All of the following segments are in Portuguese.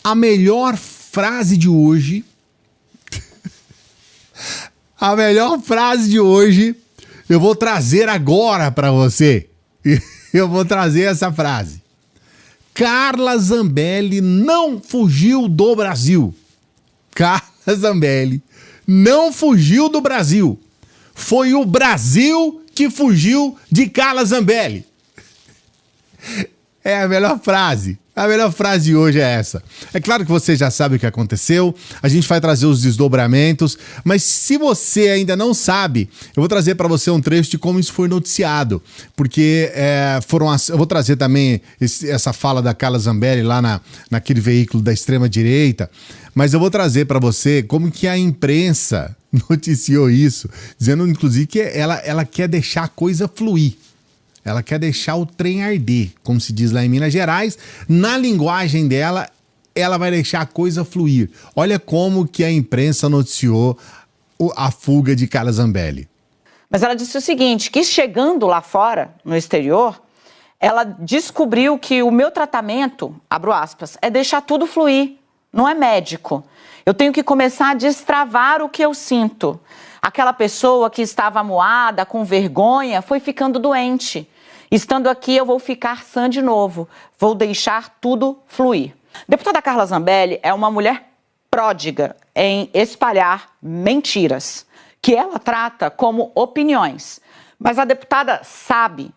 A melhor frase de hoje... A melhor frase de hoje eu vou trazer agora para você. Eu vou trazer essa frase. Carla Zambelli não fugiu do Brasil. Carla Zambelli não fugiu do Brasil. Foi o Brasil que fugiu de Carla Zambelli. É a melhor frase. A melhor frase de hoje é essa. É claro que você já sabe o que aconteceu, a gente vai trazer os desdobramentos, mas se você ainda não sabe, eu vou trazer para você um trecho de como isso foi noticiado, porque eu vou trazer também essa fala da Carla Zambelli lá naquele veículo da extrema-direita, mas eu vou trazer para você como que a imprensa noticiou isso, dizendo inclusive que ela quer deixar a coisa fluir. Ela quer deixar o trem arder, como se diz lá em Minas Gerais. Na linguagem dela, ela vai deixar a coisa fluir. Olha como que a imprensa noticiou a fuga de Carla Zambelli. Mas ela disse o seguinte, que chegando lá fora, no exterior, ela descobriu que o meu tratamento, abro aspas, é deixar tudo fluir, não é médico. Eu tenho que começar a destravar o que eu sinto. Aquela pessoa que estava amuada, com vergonha, foi ficando doente. Estando aqui, eu vou ficar sã de novo. Vou deixar tudo fluir. Deputada Carla Zambelli é uma mulher pródiga em espalhar mentiras, que ela trata como opiniões. Mas a deputada sabe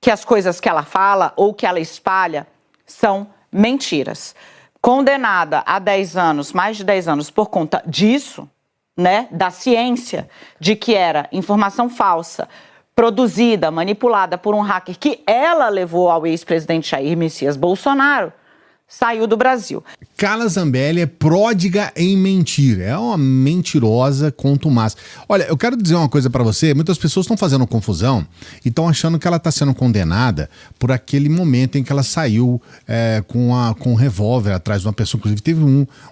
que as coisas que ela fala ou que ela espalha são mentiras. Condenada a 10 anos, mais de 10 anos, por conta disso, né, da ciência de que era informação falsa, produzida, manipulada por um hacker que ela levou ao ex-presidente Jair Messias Bolsonaro, saiu do Brasil. Carla Zambelli é pródiga em mentir, é uma mentirosa contumaz. Olha, eu quero dizer uma coisa pra você, muitas pessoas estão fazendo confusão e estão achando que ela está sendo condenada por aquele momento em que ela saiu com um revólver atrás de uma pessoa, inclusive teve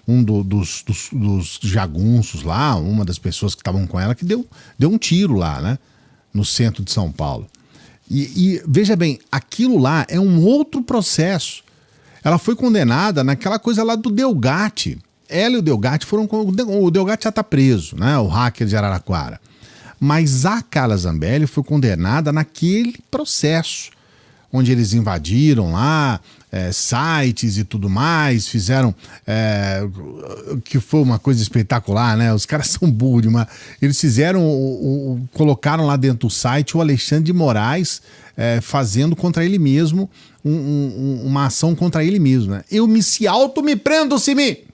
dos jagunços lá, uma das pessoas que estavam com ela, que deu um tiro lá, né, no centro de São Paulo. E veja bem, aquilo lá é um outro processo. Ela foi condenada naquela coisa lá do Delgatti. Ela e o Delgatti foram... O Delgatti já está preso, né? O hacker de Araraquara. Mas a Carla Zambelli foi condenada naquele processo, onde eles invadiram lá sites e tudo mais, fizeram... que foi uma coisa espetacular, né? Os caras são burros, mas eles fizeram... colocaram lá dentro do site o Alexandre de Moraes fazendo contra ele mesmo uma ação contra ele mesmo, né? Eu me prendo se me...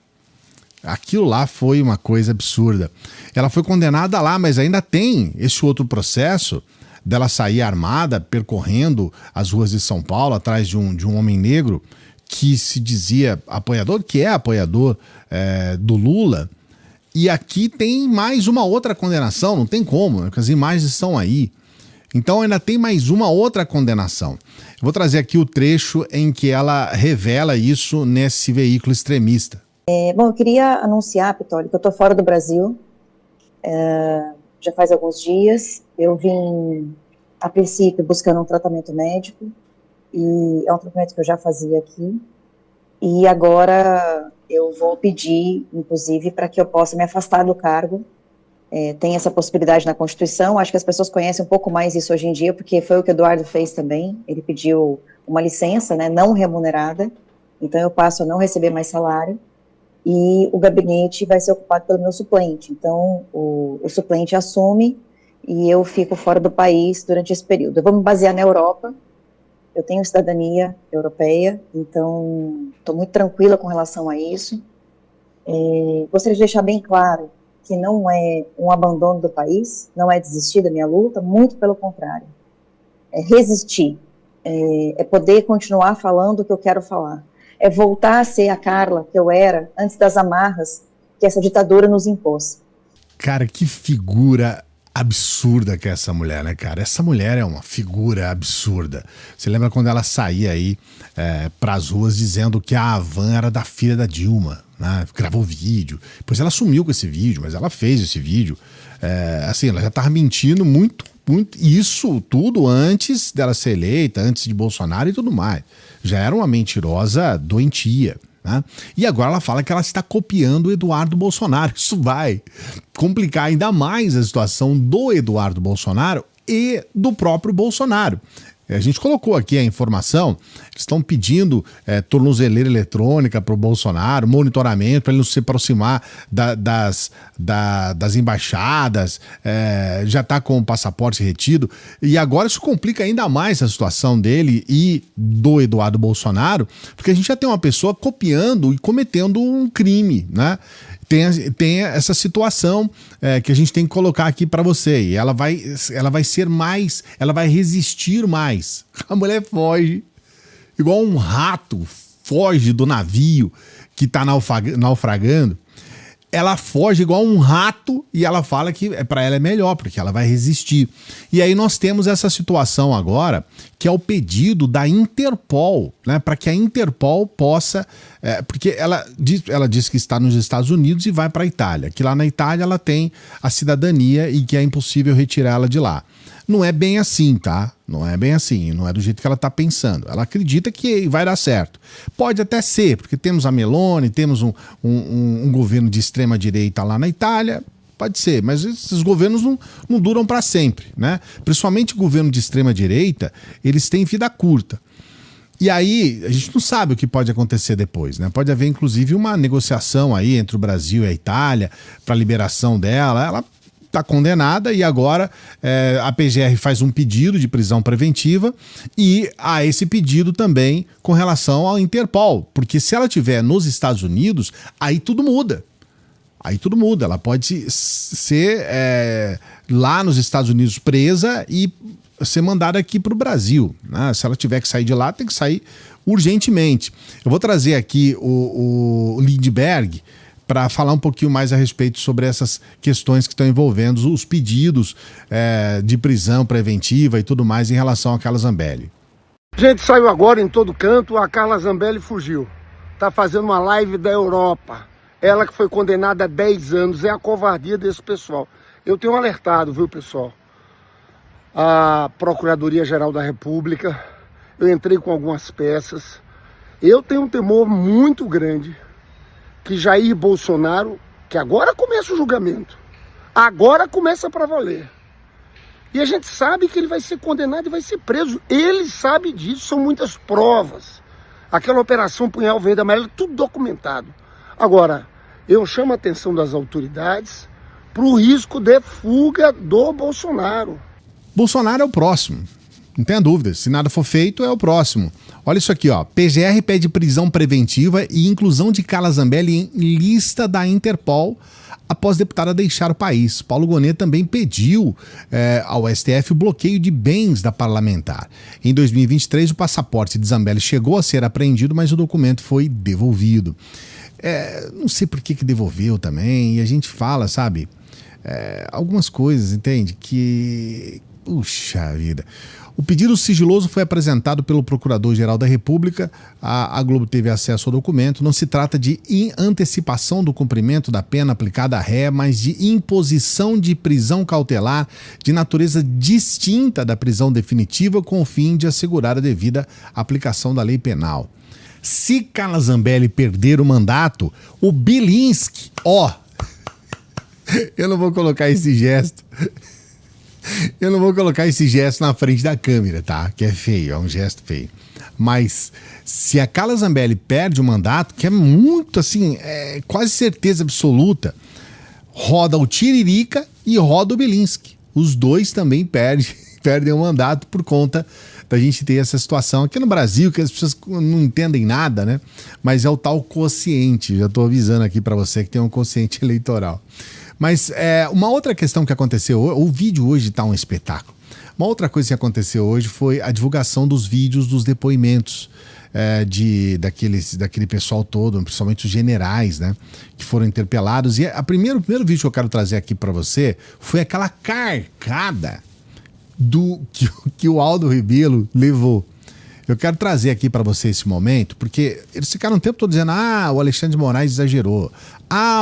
Aquilo lá foi uma coisa absurda. Ela foi condenada lá, mas ainda tem esse outro processo dela sair armada, percorrendo as ruas de São Paulo, atrás de um homem negro que se dizia apoiador, que é apoiador do Lula. E aqui tem mais uma outra condenação, não tem como, né? Porque as imagens estão aí. Então ainda tem mais uma outra condenação. Eu vou trazer aqui o trecho em que ela revela isso nesse veículo extremista. Bom, eu queria anunciar, Pitoli, que eu estou fora do Brasil, já faz alguns dias. Eu vim, a princípio, buscando um tratamento médico, e é um tratamento que eu já fazia aqui, e agora eu vou pedir, inclusive, para que eu possa me afastar do cargo. Tem essa possibilidade na Constituição, acho que as pessoas conhecem um pouco mais isso hoje em dia, porque foi o que o Eduardo fez também. Ele pediu uma licença, né, não remunerada, então eu passo a não receber mais salário, e o gabinete vai ser ocupado pelo meu suplente. Então o suplente assume e eu fico fora do país durante esse período. Eu vou me basear na Europa, eu tenho cidadania europeia, então estou muito tranquila com relação a isso. Gostaria de deixar bem claro que não é um abandono do país, não é desistir da minha luta, muito pelo contrário. É resistir, é poder continuar falando o que eu quero falar, é voltar a ser a Carla que eu era antes das amarras que essa ditadura nos impôs. Cara, que figura absurda que é essa mulher, né, cara? Essa mulher é uma figura absurda. Você lembra quando ela saía aí pras ruas dizendo que a Havan era da filha da Dilma, né? Gravou vídeo. Depois ela sumiu com esse vídeo, mas ela fez esse vídeo. Assim, ela já tava mentindo muito, isso tudo antes dela ser eleita, antes de Bolsonaro e tudo mais. Já era uma mentirosa doentia, né? E agora ela fala que ela está copiando o Eduardo Bolsonaro. Isso vai complicar ainda mais a situação do Eduardo Bolsonaro e do próprio Bolsonaro. A gente colocou aqui a informação, eles estão pedindo tornozeleira eletrônica para o Bolsonaro, monitoramento para ele não se aproximar das embaixadas, já está com o passaporte retido, e agora isso complica ainda mais a situação dele e do Eduardo Bolsonaro, porque a gente já tem uma pessoa copiando e cometendo um crime, né? Tem essa situação que a gente tem que colocar aqui para você. E ela vai ser mais, ela vai resistir mais. A mulher foge, igual um rato foge do navio que está naufragando. Ela foge igual um rato e ela fala que para ela é melhor, porque ela vai resistir. E aí nós temos essa situação agora, que é o pedido da Interpol, né, para que a Interpol possa... porque ela diz que está nos Estados Unidos e vai para a Itália, que lá na Itália ela tem a cidadania e que é impossível retirá-la de lá. Não é bem assim, tá? Não é bem assim, não é do jeito que ela está pensando. Ela acredita que vai dar certo. Pode até ser, porque temos a Meloni, temos um governo de extrema direita lá na Itália, pode ser, mas esses governos não duram para sempre, né? Principalmente o governo de extrema direita, eles têm vida curta. E aí, a gente não sabe o que pode acontecer depois, né? Pode haver, inclusive, uma negociação aí entre o Brasil e a Itália para a liberação dela. Ela está condenada e agora a PGR faz um pedido de prisão preventiva e há esse pedido também com relação ao Interpol, porque se ela estiver nos Estados Unidos, aí tudo muda. Aí tudo muda. Ela pode ser lá nos Estados Unidos presa e ser mandada aqui para o Brasil, né? Se ela tiver que sair de lá, tem que sair urgentemente. Eu vou trazer aqui o Lindbergh para falar um pouquinho mais a respeito sobre essas questões que estão envolvendo os pedidos de prisão preventiva e tudo mais em relação a Carla Zambelli. Gente, saiu agora em todo canto, a Carla Zambelli fugiu. Tá fazendo uma live da Europa. Ela que foi condenada a 10 anos, é a covardia desse pessoal. Eu tenho alertado, viu, pessoal? A Procuradoria-Geral da República, eu entrei com algumas peças. Eu tenho um temor muito grande que Jair Bolsonaro, que agora começa o julgamento, agora começa para valer. E a gente sabe que ele vai ser condenado e vai ser preso. Ele sabe disso, são muitas provas. Aquela operação Punhal Verde Amarelo, tudo documentado. Agora, eu chamo a atenção das autoridades para o risco de fuga do Bolsonaro. Bolsonaro é o próximo, não tenha dúvida. Se nada for feito, é o próximo. Olha isso aqui, ó. PGR pede prisão preventiva e inclusão de Carla Zambelli em lista da Interpol após deputada deixar o país. Paulo Gonet também pediu ao STF o bloqueio de bens da parlamentar. Em 2023, o passaporte de Zambelli chegou a ser apreendido, mas o documento foi devolvido. Não sei por que devolveu também, e a gente fala, sabe, algumas coisas, entende? Puxa vida. O pedido sigiloso foi apresentado pelo Procurador-Geral da República. A Globo teve acesso ao documento. Não se trata de antecipação do cumprimento da pena aplicada à ré, mas de imposição de prisão cautelar de natureza distinta da prisão definitiva com o fim de assegurar a devida aplicação da lei penal. Se Carla Zambelli perder o mandato, o Bilinski, eu não vou colocar esse gesto. Eu não vou colocar esse gesto na frente da câmera, tá? Que é feio, é um gesto feio. Mas se a Carla Zambelli perde o mandato, que é muito assim, quase certeza absoluta, roda o Tiririca e roda o Bilinski. Os dois também perdem o mandato por conta da gente ter essa situação aqui no Brasil, que as pessoas não entendem nada, né? Mas é o tal quociente. Já tô avisando aqui para você que tem um quociente eleitoral. Mas uma outra questão que aconteceu, o vídeo hoje tá um espetáculo. Uma outra coisa que aconteceu hoje foi a divulgação dos vídeos dos depoimentos daquele pessoal todo, principalmente os generais, né, que foram interpelados. E o primeiro vídeo que eu quero trazer aqui para você foi aquela carcada que o Aldo Rebelo levou. Eu quero trazer aqui para você esse momento, porque eles ficaram o tempo todo dizendo: o Alexandre de Moraes exagerou.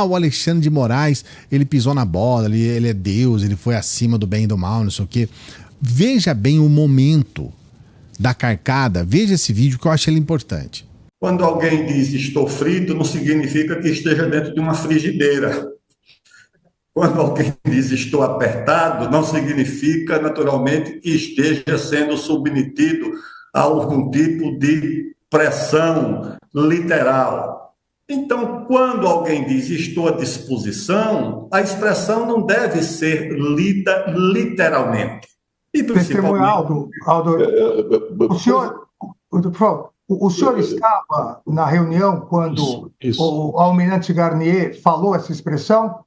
O Alexandre de Moraes, ele pisou na bola, ele é Deus, ele foi acima do bem e do mal, não sei o quê. Veja bem o momento da carcada, veja esse vídeo que eu acho ele importante. Quando alguém diz estou frito, não significa que esteja dentro de uma frigideira. Quando alguém diz estou apertado, não significa, naturalmente, que esteja sendo submetido a algum tipo de pressão literal. Então, quando alguém diz estou à disposição, a expressão não deve ser lida literalmente. E Testemunha, Aldo, o senhor estava na reunião quando Isso. o almirante Garnier falou essa expressão?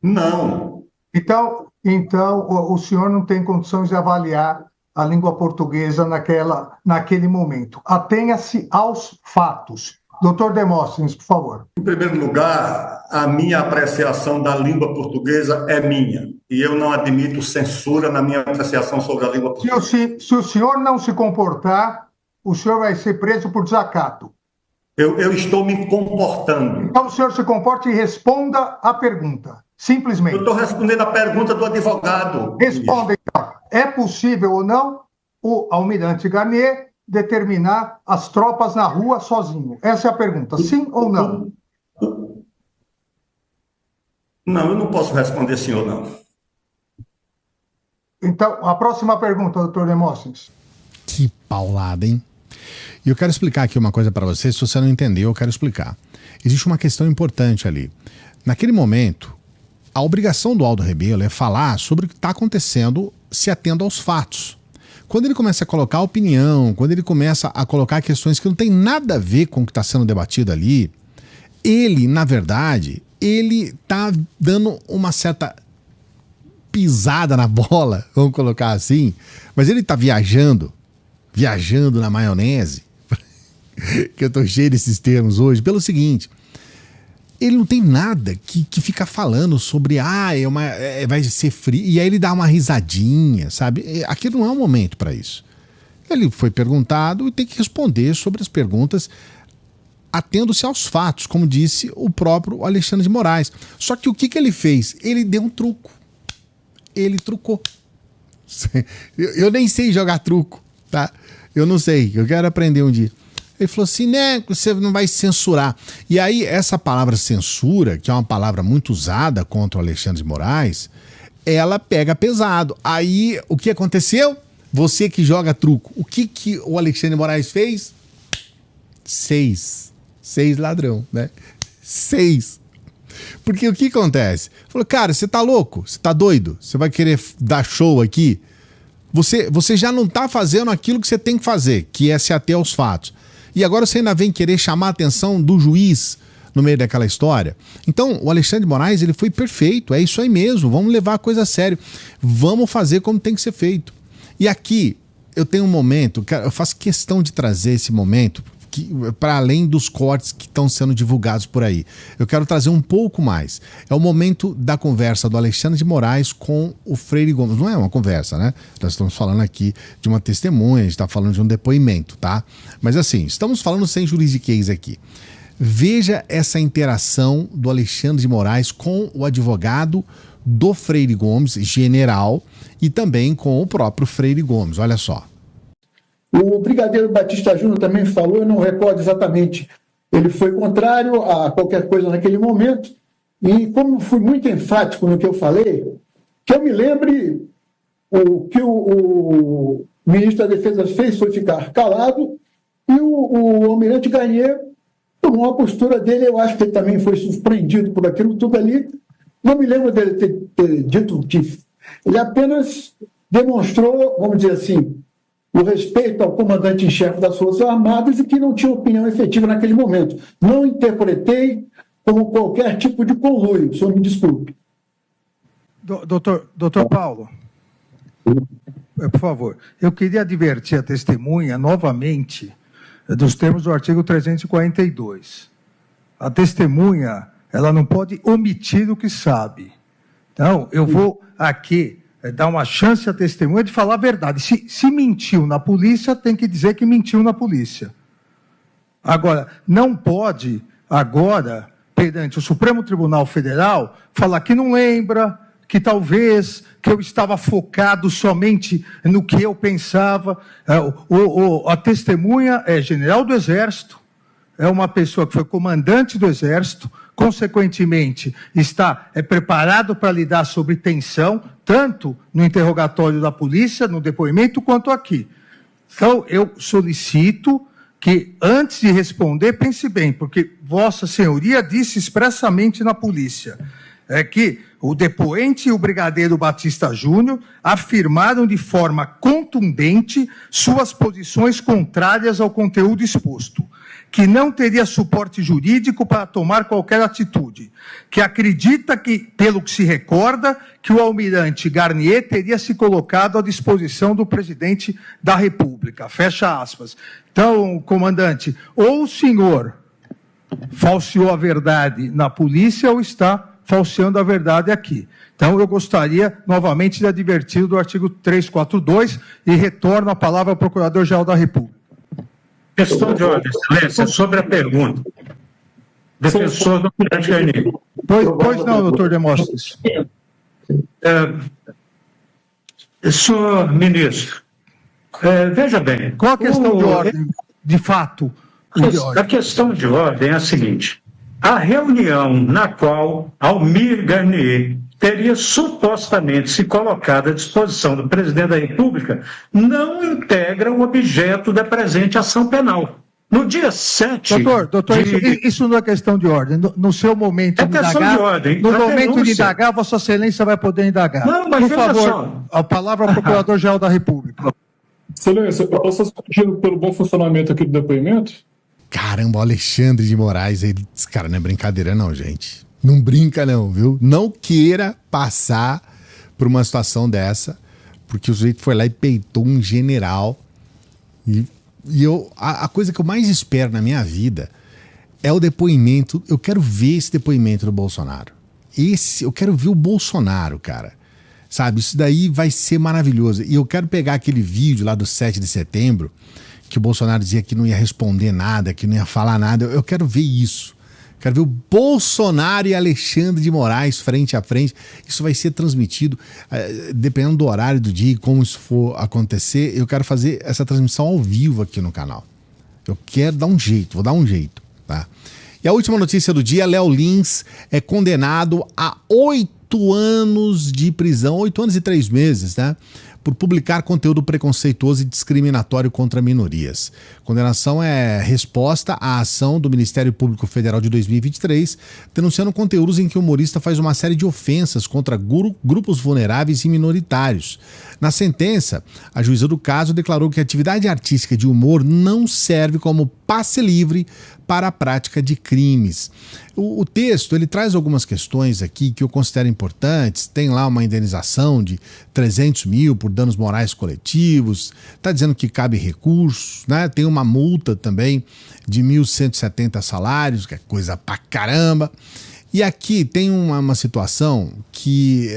Não. Então o senhor não tem condições de avaliar a língua portuguesa naquele momento. Atenha-se aos fatos. Doutor Demóstenes, por favor. Em primeiro lugar, a minha apreciação da língua portuguesa é minha. E eu não admito censura na minha apreciação sobre a língua portuguesa. Se o senhor não se comportar, o senhor vai ser preso por desacato. Eu estou me comportando. Então o senhor se comporte e responda a pergunta. Simplesmente. Eu estou respondendo a pergunta do advogado. Responda, então. É possível ou não o almirante Garnier determinar as tropas na rua sozinho? Essa é a pergunta. Sim ou não? Não, eu não posso responder sim ou não. Então, a próxima pergunta, doutor Demóstenes. Que paulada, hein? E eu quero explicar aqui uma coisa para você. Se você não entendeu, eu quero explicar. Existe uma questão importante ali. Naquele momento, a obrigação do Aldo Rebelo é falar sobre o que está acontecendo se atendo aos fatos. Quando ele começa a colocar opinião, quando ele começa a colocar questões que não tem nada a ver com o que está sendo debatido ali, ele, na verdade, ele está dando uma certa pisada na bola, vamos colocar assim, mas ele está viajando na maionese, que eu estou cheio desses termos hoje, pelo seguinte: ele não tem nada que fica falando sobre, vai ser frio, e aí ele dá uma risadinha, sabe? Aqui não é um momento para isso. Ele foi perguntado e tem que responder sobre as perguntas, atendo-se aos fatos, como disse o próprio Alexandre de Moraes. Só que o que ele fez? Ele deu um truco. Ele trucou. Eu nem sei jogar truco, tá? Eu não sei, eu quero aprender um dia. Ele falou assim, né, você não vai censurar. E aí, essa palavra censura, que é uma palavra muito usada contra o Alexandre de Moraes, ela pega pesado. Aí, o que aconteceu? Você que joga truco. O que o Alexandre de Moraes fez? 6 ladrão, né? 6. Porque o que acontece? Falou, cara, você tá louco? Você tá doido? Você vai querer dar show aqui? Você já não tá fazendo aquilo que você tem que fazer, que é se ater aos fatos. E agora você ainda vem querer chamar a atenção do juiz no meio daquela história. Então, o Alexandre de Moraes, ele foi perfeito, é isso aí mesmo, vamos levar a coisa a sério, vamos fazer como tem que ser feito. E aqui, eu tenho um momento, eu faço questão de trazer esse momento, para além dos cortes que estão sendo divulgados por aí. Eu quero trazer um pouco mais. É o momento da conversa do Alexandre de Moraes com o Freire Gomes. Não é uma conversa, né? Nós estamos falando aqui de uma testemunha, a gente está falando de um depoimento, tá? Mas assim, estamos falando sem juridiquês aqui. Veja essa interação do Alexandre de Moraes com o advogado do Freire Gomes, general, e também com o próprio Freire Gomes. Olha só. O brigadeiro Batista Júnior também falou, eu não recordo exatamente, ele foi contrário a qualquer coisa naquele momento, e como fui muito enfático no que eu falei, que eu me lembre, o que o ministro da Defesa fez foi ficar calado, e o almirante Garnier tomou uma postura dele, eu acho que ele também foi surpreendido por aquilo tudo ali, não me lembro dele ter dito que ele apenas demonstrou, vamos dizer assim, o respeito ao comandante em chefe das Forças Armadas e que não tinha opinião efetiva naquele momento. Não interpretei como qualquer tipo de conluio, o senhor me desculpe. Doutor Paulo, por favor, eu queria advertir a testemunha novamente dos termos do artigo 342. A testemunha, ela não pode omitir o que sabe. Então, eu vou aqui dar uma chance à testemunha de falar a verdade. Se mentiu na polícia, tem que dizer que mentiu na polícia. Agora, não pode, agora, perante o Supremo Tribunal Federal, falar que não lembra, que talvez, que eu estava focado somente no que eu pensava. A testemunha é general do Exército, é uma pessoa que foi comandante do Exército, consequentemente está preparado para lidar sobre tensão, tanto no interrogatório da polícia, no depoimento, quanto aqui. Então, eu solicito que, antes de responder, pense bem, porque Vossa Senhoria disse expressamente na polícia que o depoente e o brigadeiro Batista Júnior afirmaram de forma contundente suas posições contrárias ao conteúdo exposto, que não teria suporte jurídico para tomar qualquer atitude, que acredita que, pelo que se recorda, que o almirante Garnier teria se colocado à disposição do presidente da República. Fecha aspas. Então, comandante, ou o senhor falseou a verdade na polícia ou está falseando a verdade aqui. Então, eu gostaria, novamente, de advertir do artigo 342 e retorno a palavra ao Procurador-Geral da República. Questão de ordem, excelência, sobre a pergunta. Defensor do almirante Garnier. Pois não, doutor Demóstenes. Senhor ministro, veja bem. Qual a questão de ordem, de fato? A questão de ordem é a seguinte. A reunião na qual Almir Garnier teria supostamente se colocado à disposição do presidente da República não integra o objeto da presente ação penal. No dia 7... Doutor, isso não é questão de ordem. No seu momento de questão indagar, de ordem. No momento de indagar, Vossa Excelência vai poder indagar. Não, mas por favor, a palavra ao Procurador-Geral da República. Excelência, eu posso pedir pelo bom funcionamento aqui do depoimento? Caramba, o Alexandre de Moraes, esse cara não é brincadeira não, gente. Não brinca não, viu? Não queira passar por uma situação dessa, porque o sujeito foi lá e peitou um general. E a coisa que eu mais espero na minha vida é o depoimento. Eu quero ver esse depoimento do Bolsonaro. Eu quero ver o Bolsonaro, cara. Sabe, isso daí vai ser maravilhoso. E eu quero pegar aquele vídeo lá do 7 de setembro, que o Bolsonaro dizia que não ia responder nada, que não ia falar nada. Eu quero ver isso. Quero ver o Bolsonaro e Alexandre de Moraes frente a frente. Isso vai ser transmitido, dependendo do horário do dia e como isso for acontecer. Eu quero fazer essa transmissão ao vivo aqui no canal. Eu quero dar um jeito, vou dar um jeito, tá? E a última notícia do dia, Léo Lins é condenado a 8 anos de prisão, 8 anos e 3 meses, né? Por publicar conteúdo preconceituoso e discriminatório contra minorias. Condenação é resposta à ação do Ministério Público Federal de 2023, denunciando conteúdos em que o humorista faz uma série de ofensas contra grupos vulneráveis e minoritários. Na sentença, a juíza do caso declarou que a atividade artística de humor não serve como passe livre para a prática de crimes. O texto, ele traz algumas questões aqui que eu considero importantes. Tem lá uma indenização de 300 mil por danos morais coletivos, está dizendo que cabe recursos, né? Tem uma multa também de 1.170 salários, que é coisa pra caramba. E aqui tem uma situação que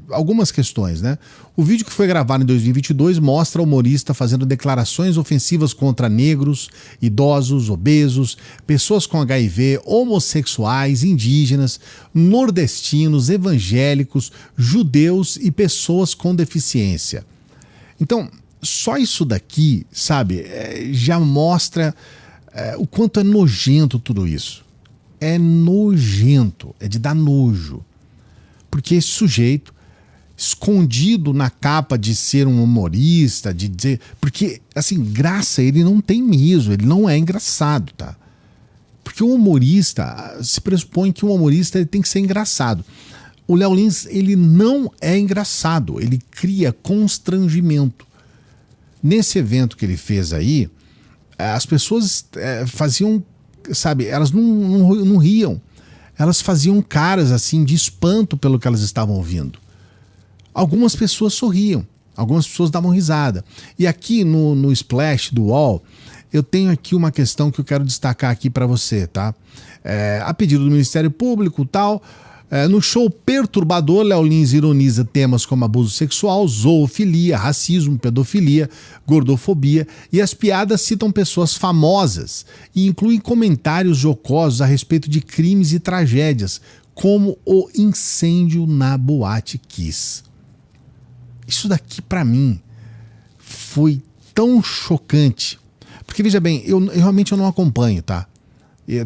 algumas questões, né? O vídeo que foi gravado em 2022 mostra o humorista fazendo declarações ofensivas contra negros, idosos, obesos, pessoas com HIV, homossexuais, indígenas, nordestinos, evangélicos, judeus e pessoas com deficiência. Então, só isso daqui, sabe, já mostra o quanto é nojento tudo isso. É nojento, é de dar nojo. Porque esse sujeito, escondido na capa de ser um humorista, de dizer... Porque, assim, graça ele não tem mesmo, ele não é engraçado, tá? Porque o humorista, se pressupõe que um humorista ele tem que ser engraçado. O Léo Lins, ele não é engraçado, ele cria constrangimento. Nesse evento que ele fez aí, as pessoas faziam... Sabe, elas não riam, elas faziam caras assim de espanto pelo que elas estavam ouvindo. Algumas pessoas sorriam, algumas pessoas davam risada. E aqui no Splash do UOL, eu tenho aqui uma questão que eu quero destacar aqui para você, tá? A pedido do Ministério Público e tal, no show perturbador, Léo Lins ironiza temas como abuso sexual, zoofilia, racismo, pedofilia, gordofobia, e as piadas citam pessoas famosas e incluem comentários jocosos a respeito de crimes e tragédias, como o incêndio na Boate Kiss. Isso daqui, para mim, foi tão chocante. Porque, veja bem, eu realmente não acompanho, tá?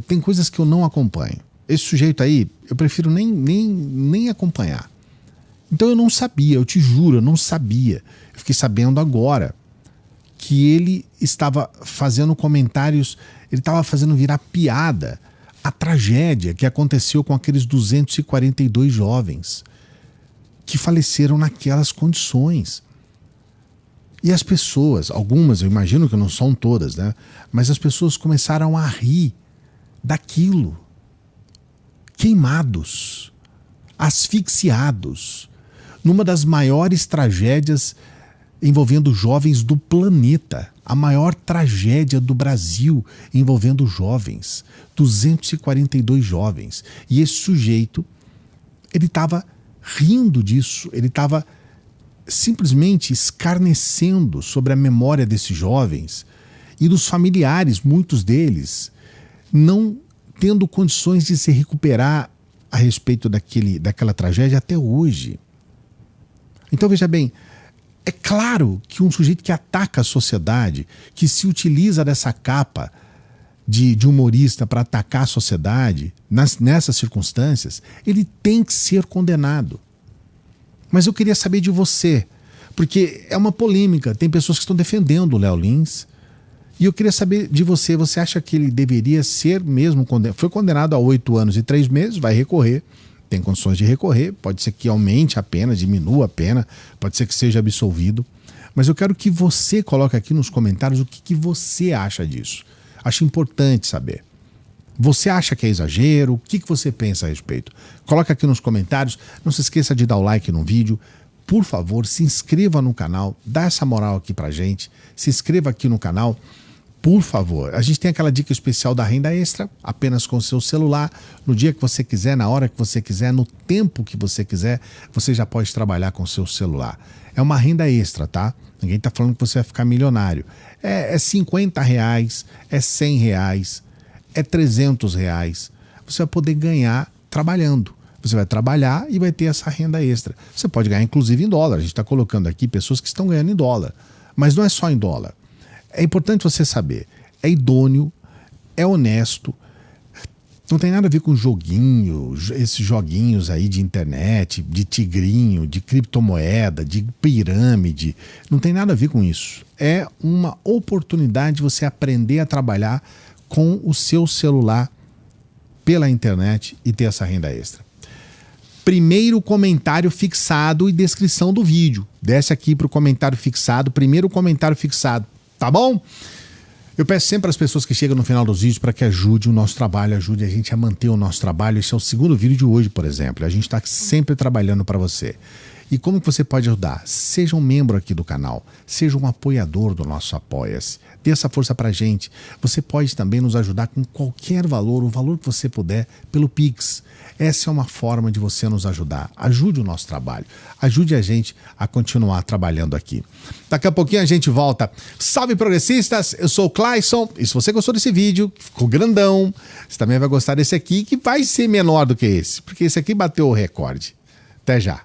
Tem coisas que eu não acompanho. Esse sujeito aí, eu prefiro nem acompanhar. Então eu não sabia, eu te juro, eu não sabia. Eu fiquei sabendo agora que ele estava fazendo comentários, ele estava fazendo virar piada a tragédia que aconteceu com aqueles 242 jovens que faleceram naquelas condições. E as pessoas, algumas, eu imagino que não são todas, né? Mas as pessoas começaram a rir daquilo. Queimados, asfixiados, numa das maiores tragédias envolvendo jovens do planeta. A maior tragédia do Brasil envolvendo jovens. 242 jovens. E esse sujeito, ele estava rindo disso, ele estava simplesmente escarnecendo sobre a memória desses jovens e dos familiares, muitos deles, não tendo condições de se recuperar a respeito daquela tragédia até hoje. Então, veja bem, é claro que um sujeito que ataca a sociedade, que se utiliza dessa capa de humorista para atacar a sociedade, nessas circunstâncias, ele tem que ser condenado. Mas eu queria saber de você, porque é uma polêmica, tem pessoas que estão defendendo o Léo Lins, e eu queria saber de você, você acha que ele deveria ser mesmo condenado? Foi condenado a 8 anos e 3 meses, vai recorrer, tem condições de recorrer, pode ser que aumente a pena, diminua a pena, pode ser que seja absolvido, mas eu quero que você coloque aqui nos comentários o que você acha disso. Acho importante saber. Você acha que é exagero? O que você pensa a respeito? Coloca aqui nos comentários. Não se esqueça de dar o like no vídeo. Por favor, se inscreva no canal. Dá essa moral aqui pra gente. Se inscreva aqui no canal. Por favor. A gente tem aquela dica especial da renda extra, apenas com o seu celular. No dia que você quiser, na hora que você quiser, no tempo que você quiser, você já pode trabalhar com o seu celular. É uma renda extra, tá? Ninguém tá falando que você vai ficar milionário. É R$50, é R$100, é R$300. Você vai poder ganhar trabalhando. Você vai trabalhar e vai ter essa renda extra. Você pode ganhar inclusive em dólar. A gente está colocando aqui pessoas que estão ganhando em dólar. Mas não é só em dólar. É importante você saber. É idôneo, é honesto. Não tem nada a ver com joguinho, esses joguinhos aí de internet, de tigrinho, de criptomoeda, de pirâmide. Não tem nada a ver com isso. É uma oportunidade de você aprender a trabalhar com o seu celular pela internet e ter essa renda extra. Primeiro comentário fixado e descrição do vídeo. Desce aqui para o comentário fixado, primeiro comentário fixado, tá bom? Eu peço sempre às pessoas que chegam no final dos vídeos para que ajude o nosso trabalho, ajude a gente a manter o nosso trabalho. Esse é o segundo vídeo de hoje, por exemplo. A gente está sempre trabalhando para você. E como que você pode ajudar? Seja um membro aqui do canal, seja um apoiador do nosso Apoia-se. Dê essa força pra gente. Você pode também nos ajudar com qualquer valor, o valor que você puder, pelo Pix. Essa é uma forma de você nos ajudar. Ajude o nosso trabalho. Ajude a gente a continuar trabalhando aqui. Daqui a pouquinho a gente volta. Salve, progressistas! Eu sou o Clayson. E se você gostou desse vídeo, ficou grandão, você também vai gostar desse aqui, que vai ser menor do que esse, porque esse aqui bateu o recorde. Até já!